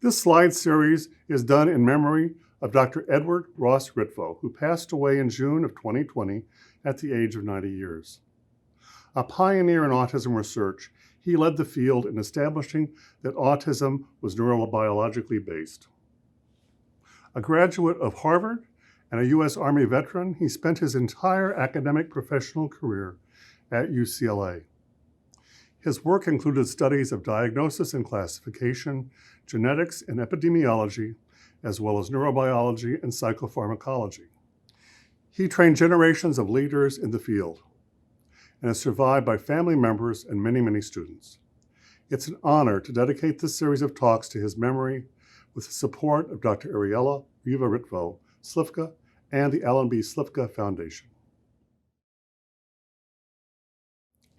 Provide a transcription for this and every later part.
This slide series is done in memory of Dr. Edward Ross Ritvo, who passed away in June of 2020 at the age of 90 years. A pioneer in autism research, he led the field in establishing that autism was neurobiologically based. A graduate of Harvard and a U.S. Army veteran, he spent his entire academic professional career at UCLA. His work included studies of diagnosis and classification, genetics and epidemiology, as well as neurobiology and psychopharmacology. He trained generations of leaders in the field and is survived by family members and many, many students. It's an honor to dedicate this series of talks to his memory with the support of Dr. Ariella Riva Ritvo Slifka and the Alan B. Slifka Foundation.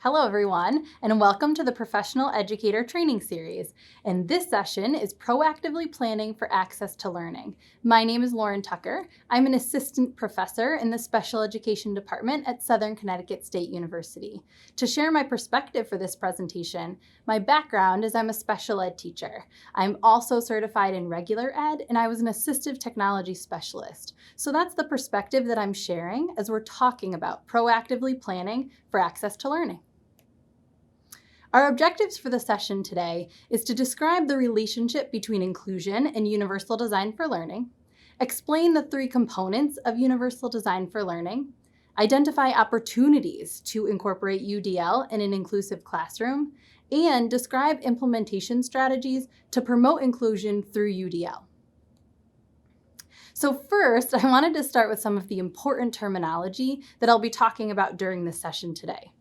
Hello everyone, and welcome to the Professional Educator Training Series. And this session is Proactively Planning for Access to Learning. My name is Lauren Tucker. I'm an assistant professor in the Special Education Department at Southern Connecticut State University. To share my perspective for this presentation, my background is I'm a special ed teacher. I'm also certified in regular ed, and I was an assistive technology specialist. So that's the perspective that I'm sharing as we're talking about proactively planning for access to learning. Our objectives for the session today is to describe the relationship between inclusion and universal design for learning, explain the three components of universal design for learning, identify opportunities to incorporate UDL in an inclusive classroom, and describe implementation strategies to promote inclusion through UDL. So first, I wanted to start with some of the important terminology that I'll be talking about during this session today.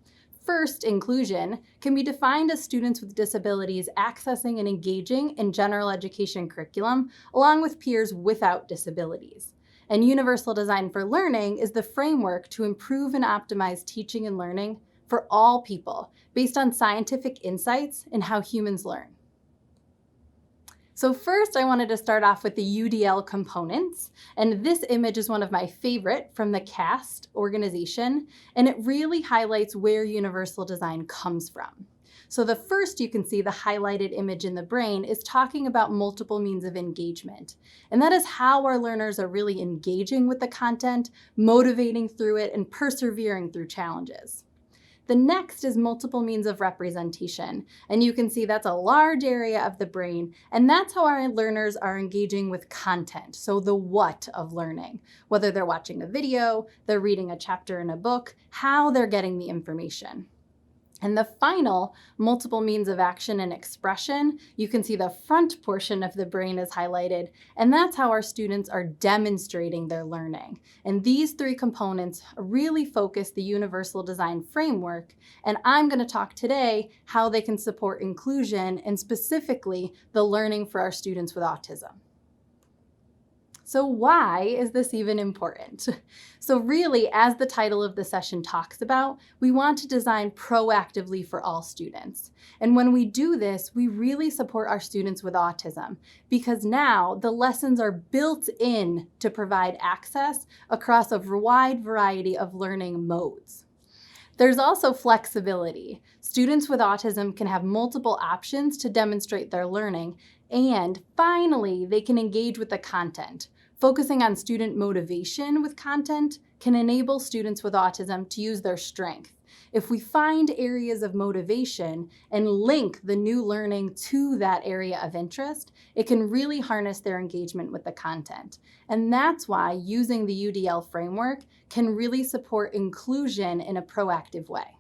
First, inclusion can be defined as students with disabilities accessing and engaging in general education curriculum, along with peers without disabilities. And universal design for learning is the framework to improve and optimize teaching and learning for all people based on scientific insights in how humans learn. So first, I wanted to start off with the UDL components, and this image is one of my favorite from the CAST organization, and it really highlights where universal design comes from. So the first, you can see the highlighted image in the brain is talking about multiple means of engagement, and that is how our learners are really engaging with the content, motivating through it, and persevering through challenges. The next is multiple means of representation, and you can see that's a large area of the brain, and that's how our learners are engaging with content, so the what of learning. Whether they're watching a video, they're reading a chapter in a book, how they're getting the information. And the final, multiple means of action and expression, you can see the front portion of the brain is highlighted, and that's how our students are demonstrating their learning. And these three components really focus the universal design framework, and I'm going to talk today how they can support inclusion and specifically the learning for our students with autism. So why is this even important? So really, as the title of the session talks about, we want to design proactively for all students. And when we do this, we really support our students with autism because now the lessons are built in to provide access across a wide variety of learning modes. There's also flexibility. Students with autism can have multiple options to demonstrate their learning, and finally, they can engage with the content. Focusing on student motivation with content can enable students with autism to use their strength. If we find areas of motivation and link the new learning to that area of interest, it can really harness their engagement with the content. And that's why using the UDL framework can really support inclusion in a proactive way.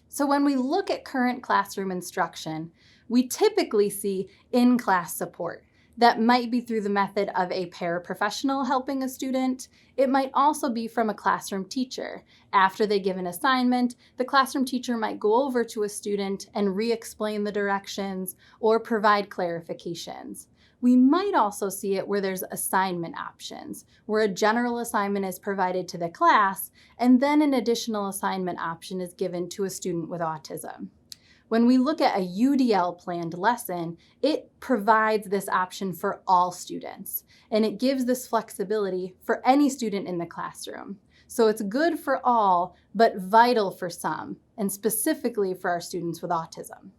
So when we look at current classroom instruction, we typically see in-class support. That might be through the method of a paraprofessional helping a student. It might also be from a classroom teacher. After they give an assignment, the classroom teacher might go over to a student and re-explain the directions or provide clarifications. We might also see it where there's assignment options, where a general assignment is provided to the class, and then an additional assignment option is given to a student with autism. When we look at a UDL planned lesson, it provides this option for all students, and it gives this flexibility for any student in the classroom. So it's good for all, but vital for some, and specifically for our students with autism.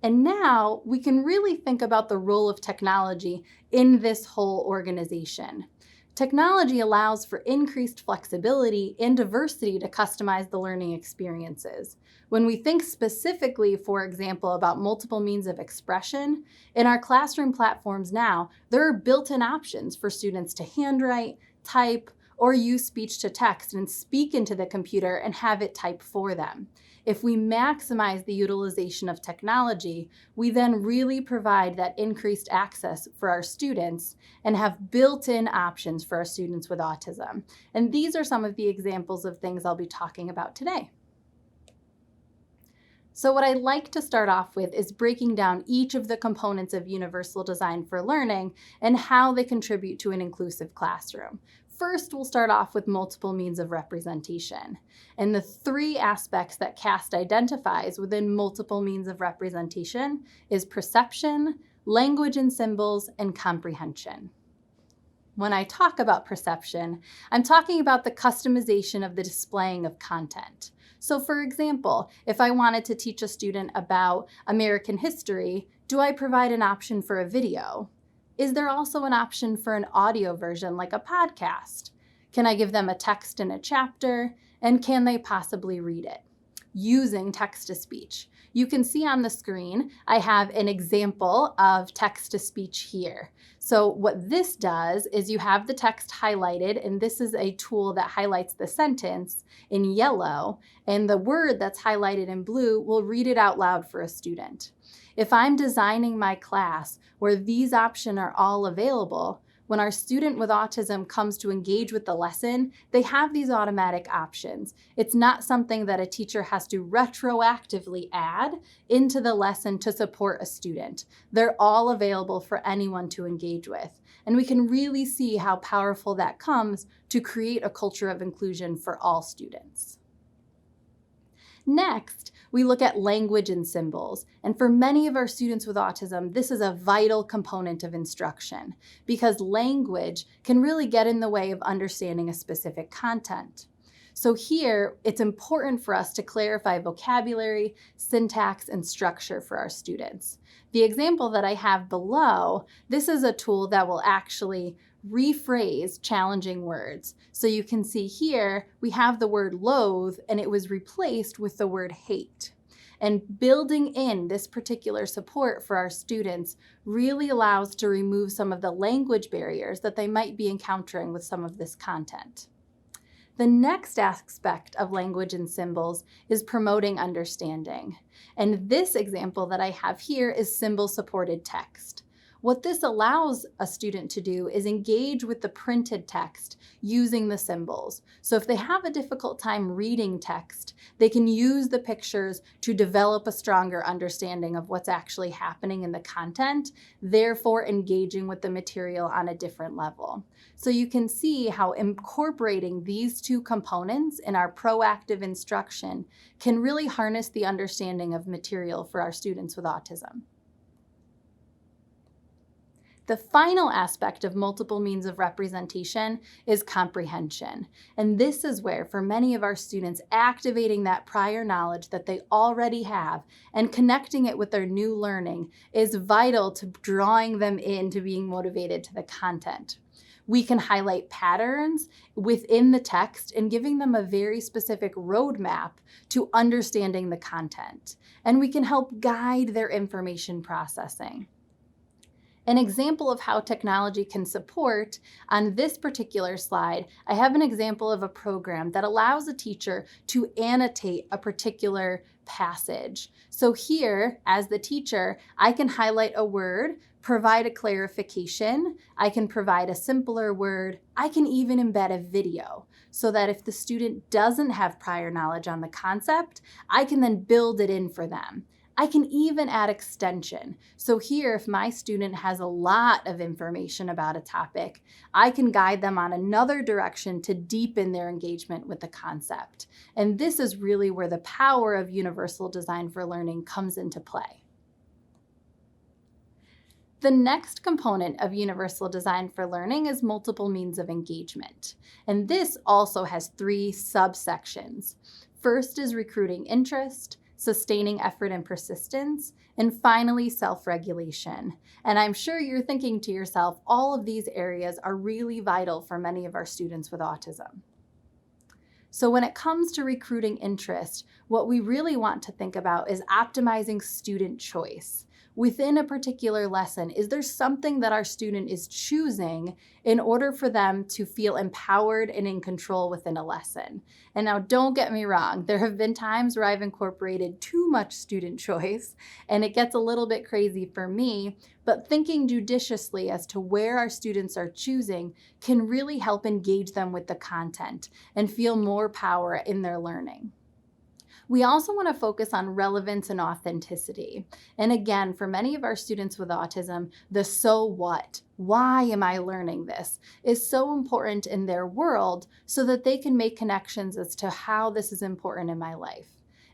And now we can really think about the role of technology in this whole organization. Technology allows for increased flexibility and diversity to customize the learning experiences. When we think specifically, for example, about multiple means of expression, in our classroom platforms now, there are built-in options for students to handwrite, type, or use speech to text and speak into the computer and have it type for them. If we maximize the utilization of technology, we then really provide that increased access for our students and have built-in options for our students with autism. And these are some of the examples of things I'll be talking about today. So what I'd like to start off with is breaking down each of the components of universal design for learning and how they contribute to an inclusive classroom. First, we'll start off with multiple means of representation. And the three aspects that CAST identifies within multiple means of representation is perception, language and symbols, and comprehension. When I talk about perception, I'm talking about the customization of the displaying of content. So for example, if I wanted to teach a student about American history, do I provide an option for a video? Is there also an option for an audio version like a podcast? Can I give them a text in a chapter? And can they possibly read it? Using text-to-speech. You can see on the screen, I have an example of text-to-speech here. So what this does is you have the text highlighted, and this is a tool that highlights the sentence in yellow, and the word that's highlighted in blue will read it out loud for a student. If I'm designing my class where these options are all available, when our student with autism comes to engage with the lesson, they have these automatic options. It's not something that a teacher has to retroactively add into the lesson to support a student. They're all available for anyone to engage with. And we can really see how powerful that comes to create a culture of inclusion for all students. Next, we look at language and symbols. And for many of our students with autism, this is a vital component of instruction because language can really get in the way of understanding a specific content. So here, it's important for us to clarify vocabulary, syntax, and structure for our students. The example that I have below, this is a tool that will actually rephrase challenging words. So you can see here, we have the word loathe and it was replaced with the word hate. And building in this particular support for our students really allows to remove some of the language barriers that they might be encountering with some of this content. The next aspect of language and symbols is promoting understanding. And this example that I have here is symbol-supported text. What this allows a student to do is engage with the printed text using the symbols. So if they have a difficult time reading text, they can use the pictures to develop a stronger understanding of what's actually happening in the content, therefore engaging with the material on a different level. So you can see how incorporating these two components in our proactive instruction can really harness the understanding of material for our students with autism. The final aspect of multiple means of representation is comprehension. And this is where, for many of our students, activating that prior knowledge that they already have and connecting it with their new learning is vital to drawing them into being motivated to the content. We can highlight patterns within the text and giving them a very specific roadmap to understanding the content. And we can help guide their information processing. An example of how technology can support, on this particular slide, I have an example of a program that allows a teacher to annotate a particular passage. So here, as the teacher, I can highlight a word, provide a clarification, I can provide a simpler word, I can even embed a video so that if the student doesn't have prior knowledge on the concept, I can then build it in for them. I can even add extension. So here, if my student has a lot of information about a topic, I can guide them on another direction to deepen their engagement with the concept. And this is really where the power of universal design for learning comes into play. The next component of universal design for learning is multiple means of engagement. And this also has three subsections. First is recruiting interest. sustaining effort and persistence, and finally, self-regulation. And I'm sure you're thinking to yourself, all of these areas are really vital for many of our students with autism. So when it comes to recruiting interest, what we really want to think about is optimizing student choice. Within a particular lesson, is there something that our student is choosing in order for them to feel empowered and in control within a lesson? And now don't get me wrong, there have been times where I've incorporated too much student choice and it gets a little bit crazy for me, but thinking judiciously as to where our students are choosing can really help engage them with the content and feel more power in their learning. We also want to focus on relevance and authenticity. And again, for many of our students with autism, the so what, why am I learning this, is so important in their world so that they can make connections as to how this is important in my life.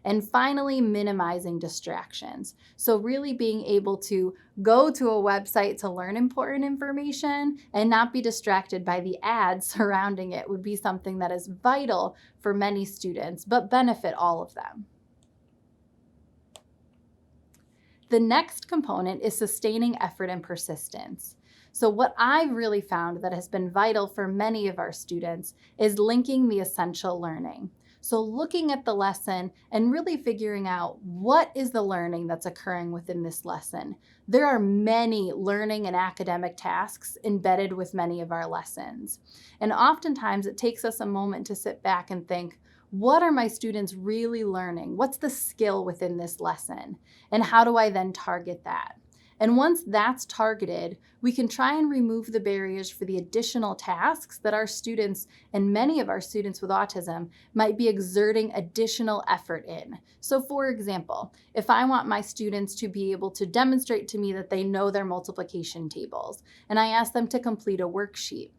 And finally, minimizing distractions. So really being able to go to a website to learn important information and not be distracted by the ads surrounding it would be something that is vital for many students, but benefit all of them. The next component is sustaining effort and persistence. So what I've really found that has been vital for many of our students is linking the essential learning. So looking at the lesson and really figuring out what is the learning that's occurring within this lesson. There are many learning and academic tasks embedded with many of our lessons. And oftentimes it takes us a moment to sit back and think, what are my students really learning? What's the skill within this lesson? And how do I then target that? And once that's targeted, we can try and remove the barriers for the additional tasks that our students and many of our students with autism might be exerting additional effort in. So for example, if I want my students to be able to demonstrate to me that they know their multiplication tables, and I ask them to complete a worksheet,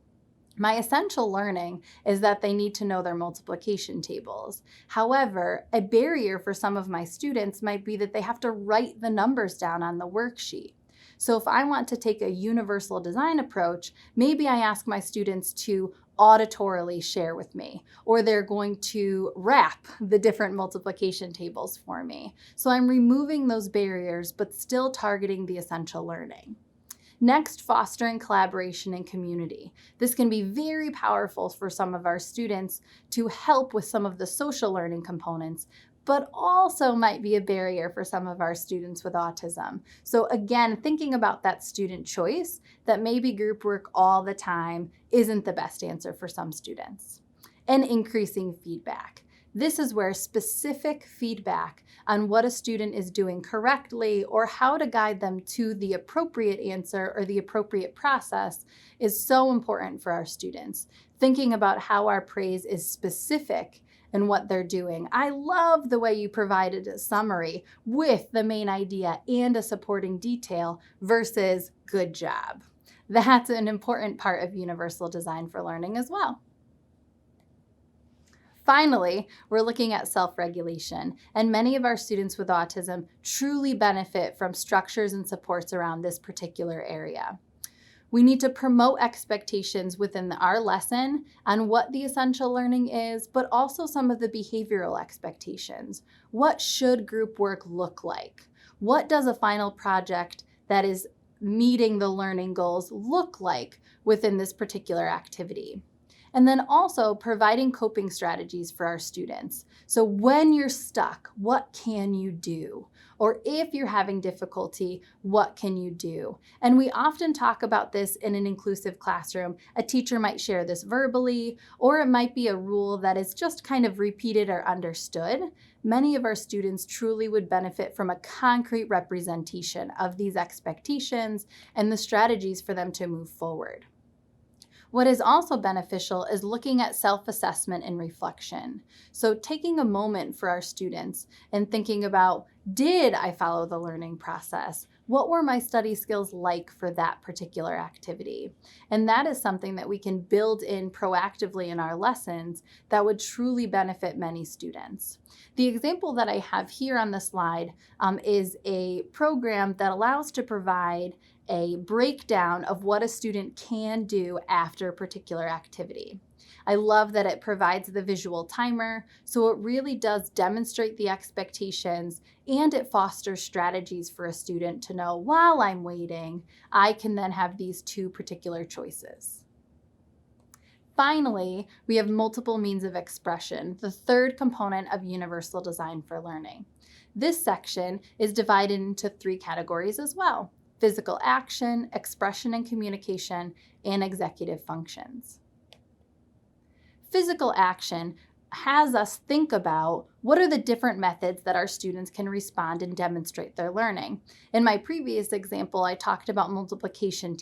my essential learning is that they need to know their multiplication tables. However, a barrier for some of my students might be that they have to write the numbers down on the worksheet. So if I want to take a universal design approach, maybe I ask my students to auditorily share with me, or they're going to rap the different multiplication tables for me. So I'm removing those barriers, but still targeting the essential learning. Next, fostering collaboration and community. This can be very powerful for some of our students to help with some of the social learning components, but also might be a barrier for some of our students with autism. So again, thinking about that student choice, that maybe group work all the time isn't the best answer for some students. And increasing feedback. This is where specific feedback on what a student is doing correctly or how to guide them to the appropriate answer or the appropriate process is so important for our students. Thinking about how our praise is specific in what they're doing. I love the way you provided a summary with the main idea and a supporting detail versus good job. That's an important part of universal design for learning as well. Finally, we're looking at self-regulation, and many of our students with autism truly benefit from structures and supports around this particular area. We need to promote expectations within our lesson on what the essential learning is, but also some of the behavioral expectations. What should group work look like? What does a final project that is meeting the learning goals look like within this particular activity? And then also providing coping strategies for our students. So when you're stuck, what can you do? Or if you're having difficulty, what can you do? And we often talk about this in an inclusive classroom. A teacher might share this verbally, or it might be a rule that is just kind of repeated or understood. Many of our students truly would benefit from a concrete representation of these expectations and the strategies for them to move forward. What is also beneficial is looking at self-assessment and reflection. So taking a moment for our students and thinking about, did I follow the learning process? What were my study skills like for that particular activity? And that is something that we can build in proactively in our lessons that would truly benefit many students. The example that I have here on the slide is a program that allows to provide a breakdown of what a student can do after a particular activity. I love that it provides the visual timer, so it really does demonstrate the expectations, and it fosters strategies for a student to know, while I'm waiting, I can then have these two particular choices. Finally, we have multiple means of expression, the third component of universal design for learning. This section is divided into 3 categories as well: physical action, expression and communication, and executive functions. Physical action has us think about what are the different methods that our students can respond and demonstrate their learning. In my previous example, I talked about multiplication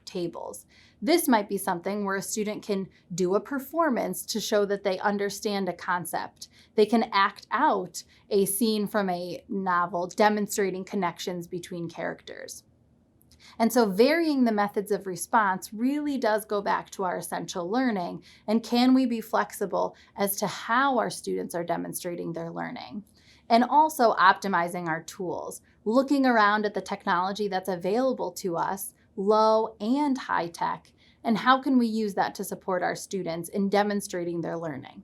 tables. This might be something where a student can do a performance to show that they understand a concept. They can act out a scene from a novel demonstrating connections between characters. And so varying the methods of response really does go back to our essential learning, and can we be flexible as to how our students are demonstrating their learning? And also optimizing our tools, looking around at the technology that's available to us, low and high tech, and how can we use that to support our students in demonstrating their learning?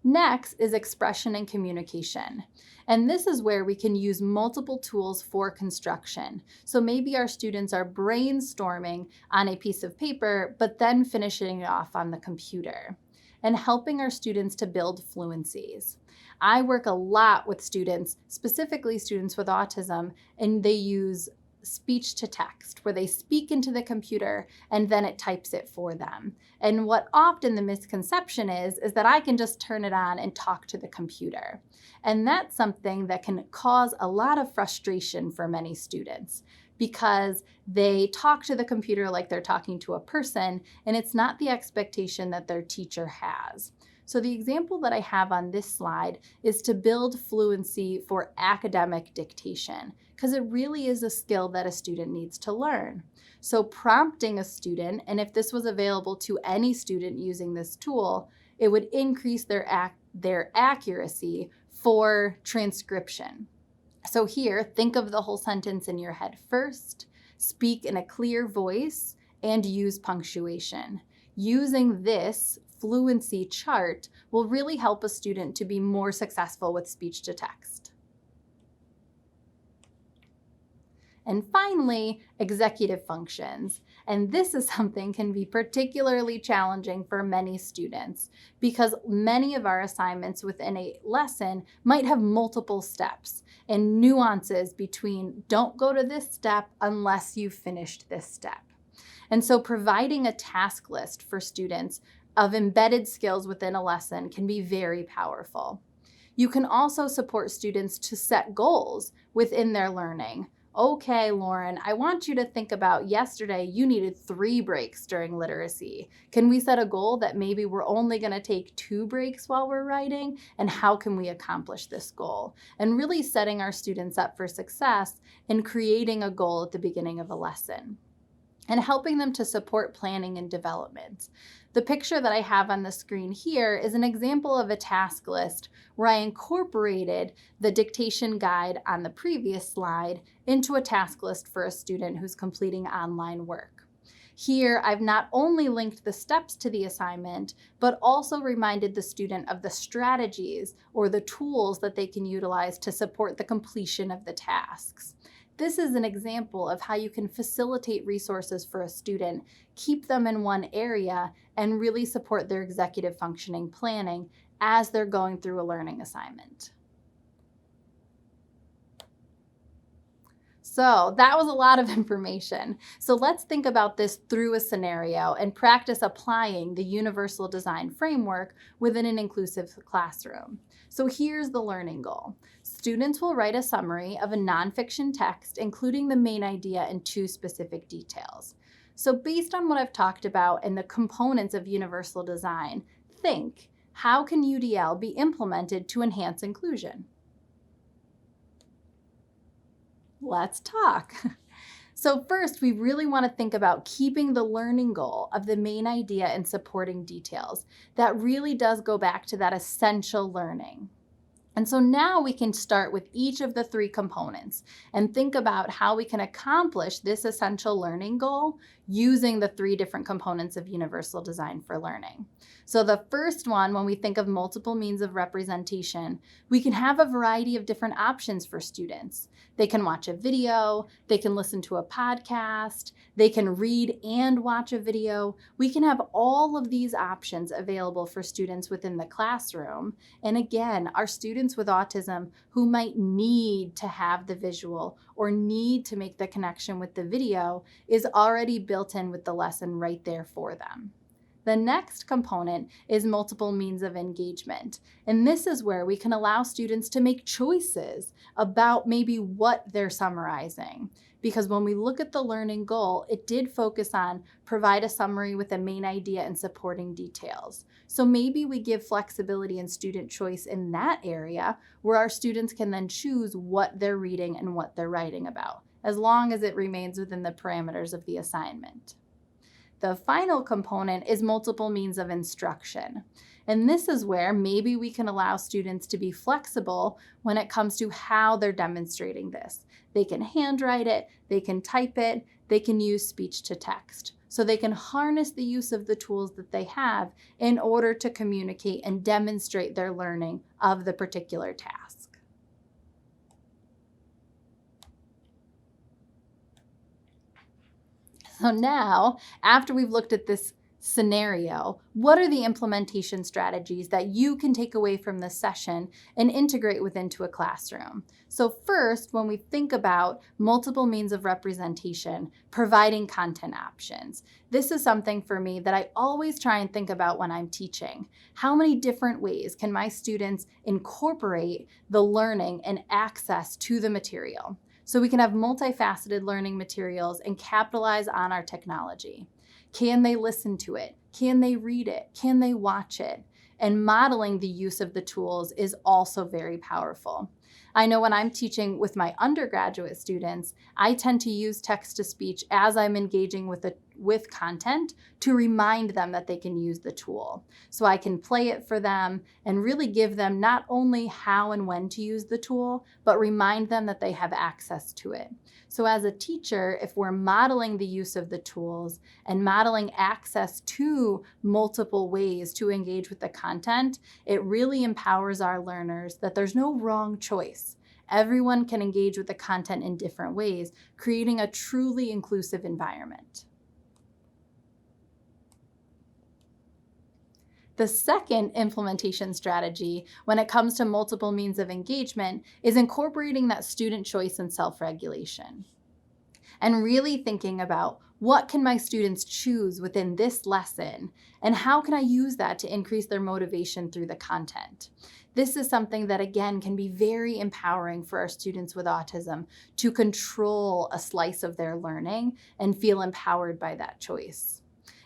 Next is expression and communication. And this is where we can use multiple tools for construction. So maybe our students are brainstorming on a piece of paper, but then finishing it off on the computer, and helping our students to build fluencies. I work a lot with students, specifically students with autism, and they use speech to text, where they speak into the computer and then it types it for them. And what often the misconception is that I can just turn it on and talk to the computer. And that's something that can cause a lot of frustration for many students, because they talk to the computer like they're talking to a person, and it's not the expectation that their teacher has. So the example that I have on this slide is to build fluency for academic dictation, because it really is a skill that a student needs to learn. So prompting a student, and if this was available to any student using this tool, it would increase their accuracy for transcription. So here, think of the whole sentence in your head first, speak in a clear voice, and use punctuation. Using this fluency chart will really help a student to be more successful with speech to text. And finally, executive functions. And this is something can be particularly challenging for many students, because many of our assignments within a lesson might have multiple steps and nuances between don't go to this step unless you've finished this step. And so providing a task list for students of embedded skills within a lesson can be very powerful. You can also support students to set goals within their learning. Okay, Lauren, I want you to think about yesterday you needed 3 breaks during literacy. Can we set a goal that maybe we're only going to take 2 breaks while we're writing? And how can we accomplish this goal? And really setting our students up for success in creating a goal at the beginning of a lesson, and helping them to support planning and development. The picture that I have on the screen here is an example of a task list where I incorporated the dictation guide on the previous slide into a task list for a student who's completing online work. Here, I've not only linked the steps to the assignment, but also reminded the student of the strategies or the tools that they can utilize to support the completion of the tasks. This is an example of how you can facilitate resources for a student, keep them in one area, and really support their executive functioning planning as they're going through a learning assignment. So that was a lot of information. So let's think about this through a scenario and practice applying the universal design framework within an inclusive classroom. So here's the learning goal. Students will write a summary of a nonfiction text, including the main idea and 2 specific details. So based on what I've talked about and the components of universal design, think, how can UDL be implemented to enhance inclusion? Let's talk. So first, we really want to think about keeping the learning goal of the main idea and supporting details. That really does go back to that essential learning. And so now we can start with each of the three components and think about how we can accomplish this essential learning goal using the three different components of universal design for learning. So the first one, when we think of multiple means of representation, we can have a variety of different options for students. They can watch a video, they can listen to a podcast, they can read and watch a video. We can have all of these options available for students within the classroom. And again, our students with autism who might need to have the visual or need to make the connection with the video is already built in with the lesson right there for them. The next component is multiple means of engagement. And this is where we can allow students to make choices about maybe what they're summarizing. Because when we look at the learning goal, it did focus on provide a summary with a main idea and supporting details. So maybe we give flexibility and student choice in that area where our students can then choose what they're reading and what they're writing about, as long as it remains within the parameters of the assignment. The final component is multiple means of instruction. And this is where maybe we can allow students to be flexible when it comes to how they're demonstrating this. They can handwrite it, they can type it, they can use speech to text. So they can harness the use of the tools that they have in order to communicate and demonstrate their learning of the particular task. So now, after we've looked at this scenario, what are the implementation strategies that you can take away from this session and integrate into a classroom? So first, when we think about multiple means of representation, providing content options, this is something for me that I always try and think about when I'm teaching. How many different ways can my students incorporate the learning and access to the material? So we can have multifaceted learning materials and capitalize on our technology. Can they listen to it? Can they read it? Can they watch it? And modeling the use of the tools is also very powerful. I know when I'm teaching with my undergraduate students, I tend to use text-to-speech as I'm engaging with content to remind them that they can use the tool. So I can play it for them and really give them not only how and when to use the tool, but remind them that they have access to it. So as a teacher, if we're modeling the use of the tools and modeling access to multiple ways to engage with the content, it really empowers our learners that there's no wrong choice. Everyone can engage with the content in different ways, creating a truly inclusive environment. The second implementation strategy when it comes to multiple means of engagement is incorporating that student choice and self-regulation. And really thinking about what can my students choose within this lesson and how can I use that to increase their motivation through the content. This is something that, again, can be very empowering for our students with autism to control a slice of their learning and feel empowered by that choice.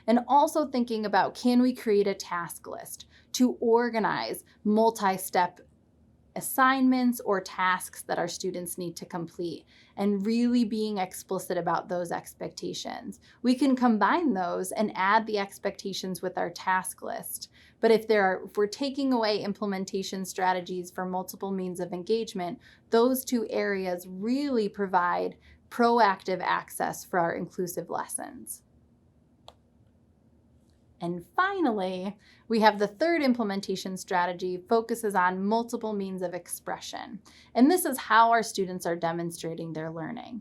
And also thinking about, can we create a task list to organize multi-step assignments or tasks that our students need to complete, and really being explicit about those expectations. We can combine those and add the expectations with our task list. But if we're taking away implementation strategies for multiple means of engagement, those two areas really provide proactive access for our inclusive lessons. And finally, we have the third implementation strategy focuses on multiple means of expression. And this is how our students are demonstrating their learning.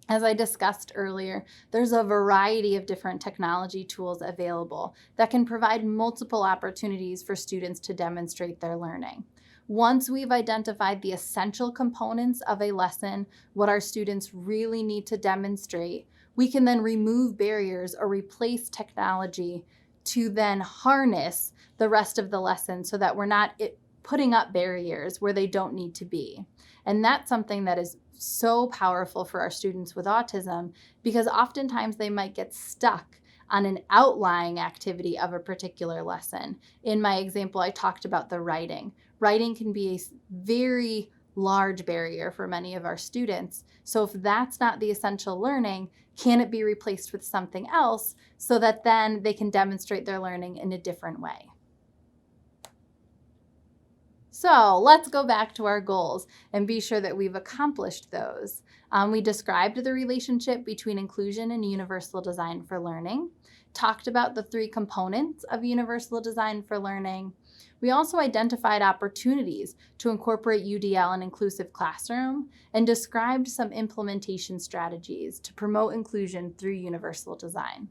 As I discussed earlier, there's a variety of different technology tools available that can provide multiple opportunities for students to demonstrate their learning. Once we've identified the essential components of a lesson, what our students really need to demonstrate, we can then remove barriers or replace technology to then harness the rest of the lesson so that we're not putting up barriers where they don't need to be. And that's something that is so powerful for our students with autism, because oftentimes they might get stuck on an outlying activity of a particular lesson. In my example, I talked about the writing. Writing can be a very large barrier for many of our students. So if that's not the essential learning, can it be replaced with something else so that then they can demonstrate their learning in a different way? So let's go back to our goals and be sure that we've accomplished those. We described the relationship between inclusion and universal design for learning, talked about the 3 components of universal design for learning. We also identified opportunities to incorporate UDL in inclusive classroom and described some implementation strategies to promote inclusion through universal design.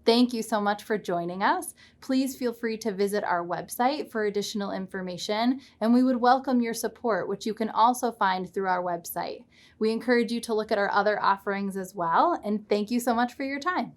Thank you so much for joining us. Please feel free to visit our website for additional information, and we would welcome your support, which you can also find through our website. We encourage you to look at our other offerings as well, and thank you so much for your time.